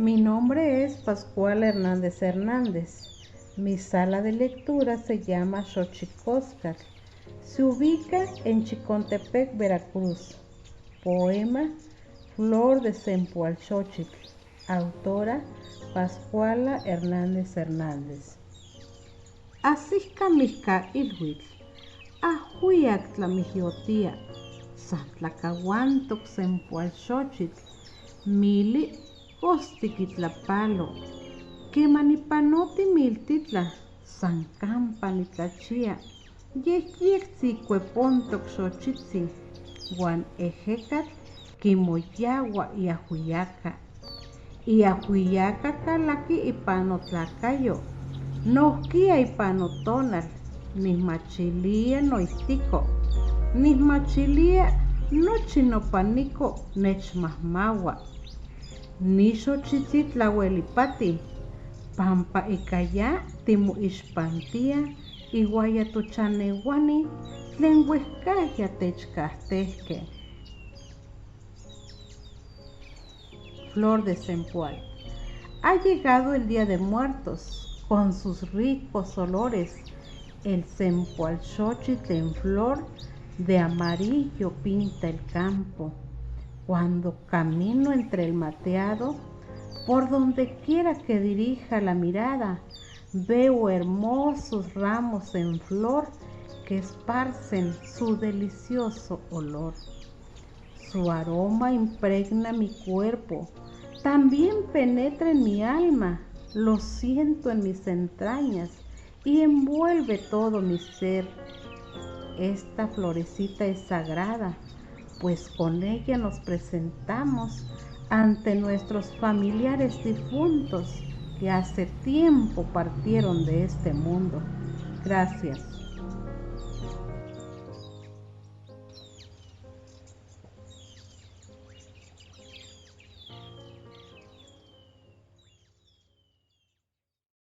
Mi nombre es Pascual Hernández Hernández. Mi sala de lectura se llama Xochicóscatl. Se ubica en Chicontepec, Veracruz. Poema Flor de Cempoalxóchitl. Autora Pascuala Hernández Hernández. Asihka mihka ilhuitl. Ajuiac tlamihiotia. Santlacahuantoc Cempoalxóchitl. Mili ostiquitlapalo. Quemanipanoti miltitla. Sancampa nitlachia. Yehyectzicuepontoc xochitzi. Guan ejecatl quimoyaua iajuiaca. Iajuiaca calaqui ipanotlacayo. Nohquia ipanotonal. Nihmachilia noihtico. Nihmachilia nochi nopanico nechmahmaua. Nixochitzi tlauelipati. Pampa icaya timoixpantia iuaya tochaneuani tlen uehcaya techcahtehque. Flor de Cempoal. Ha llegado el Día de Muertos con sus ricos olores. El Cempoalxóchitl en flor de amarillo pinta el campo. Cuando camino entre el mateado, por donde quiera que dirija la mirada, veo hermosos ramos en flor que esparcen su delicioso olor. Su aroma impregna mi cuerpo, también penetra en mi alma, lo siento en mis entrañas y envuelve todo mi ser. Esta florecita es sagrada, pues con ella nos presentamos ante nuestros familiares difuntos que hace tiempo partieron de este mundo. Gracias.